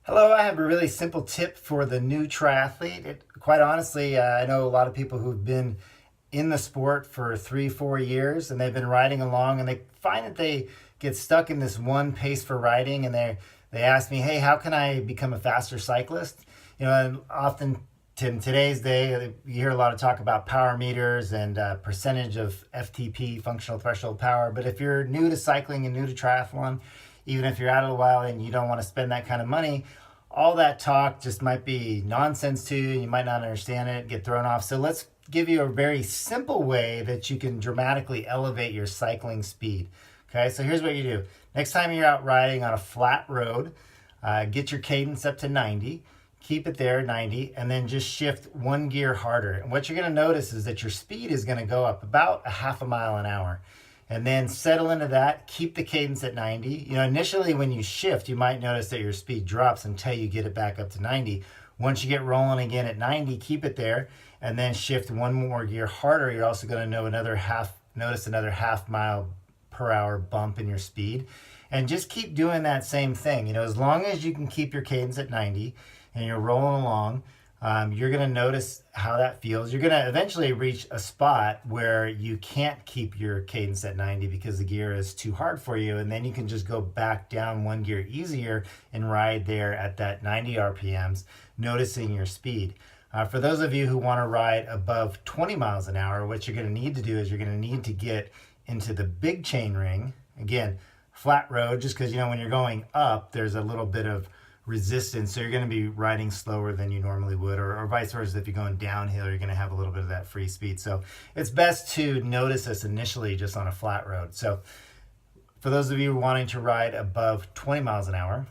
Hello, I have a really simple tip for the new triathlete. Quite honestly, I know a lot of people who've been in the sport for 3, 4 years and they've been riding along and they find that they get stuck in this one pace for riding and they ask me, hey, how can I become a faster cyclist? And often in today's day, you hear a lot of talk about power meters and percentage of FTP, functional threshold power. But if you're new to cycling and new to triathlon, even if you're out of a while and you don't want to spend that kind of money, all that talk just might be nonsense to you. You might not understand it, get thrown off. So let's give you a very simple way that you can dramatically elevate your cycling speed. Okay, so here's what you do. Next time you're out riding on a flat road, get your cadence up to 90, keep it there 90, and then just shift one gear harder. And what you're going to notice is that your speed is going to go up about a half a mile an hour. And then settle into that, keep the cadence at 90. Initially when you shift, you might notice that your speed drops until you get it back up to 90. Once you get rolling again at 90, keep it there, and then shift one more gear harder. You're also going to notice another half mile per hour bump in your speed. And just keep doing that same thing. As long as you can keep your cadence at 90 and you're rolling along, you're going to notice how that feels. You're going to eventually reach a spot where you can't keep your cadence at 90 because the gear is too hard for you. And then you can just go back down one gear easier and ride there at that 90 RPMs, noticing your speed. For those of you who want to ride above 20 miles an hour, what you're going to need to do is you're going to need to get into the big chain ring. Again, flat road, just because, when you're going up, there's a little bit of resistance, so you're going to be riding slower than you normally would, or vice versa. If you're going downhill, you're going to have a little bit of that free speed. So it's best to notice this initially just on a flat road. So for those of you wanting to ride above 20 miles an hour,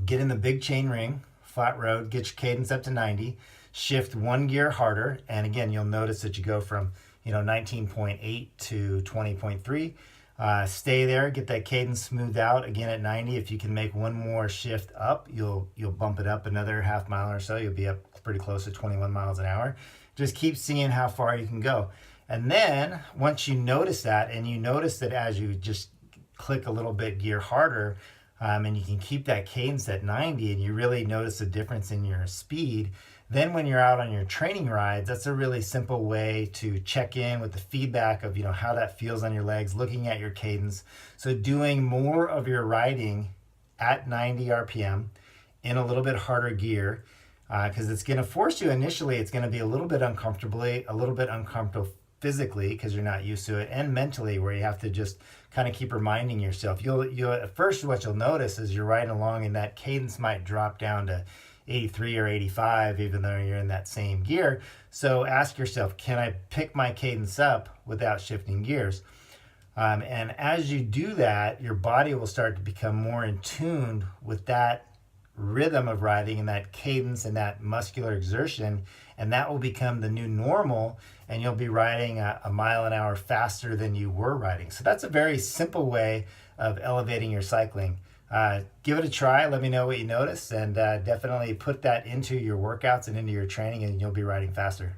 get in the big chain ring, flat road, get your cadence up to 90, shift one gear harder, and again, you'll notice that you go from 19.8 to 20.3. Stay there, get that cadence smoothed out again at 90. If you can make one more shift up, you'll bump it up another half mile or so. You'll be up pretty close to 21 miles an hour. Just keep seeing how far you can go. And then once you notice that, and you notice that as you just click a little bit gear harder, and you can keep that cadence at 90, and you really notice a difference in your speed, then when you're out on your training rides, that's a really simple way to check in with the feedback of how that feels on your legs, looking at your cadence. So doing more of your riding at 90 RPM in a little bit harder gear, because it's going to force you initially, it's going to be a little bit uncomfortable physically because you're not used to it, and mentally, where you have to just kind of keep reminding yourself. You'll at first, what you'll notice is you're riding along and that cadence might drop down to 83 or 85, even though you're in that same gear. So ask yourself, can I pick my cadence up without shifting gears? And as you do that, your body will start to become more in tune with that rhythm of riding and that cadence and that muscular exertion, and that will become the new normal, and you'll be riding a mile an hour faster than you were riding. So that's a very simple way of elevating your cycling. Give it a try. Let me know what you notice, and definitely put that into your workouts and into your training, and you'll be riding faster.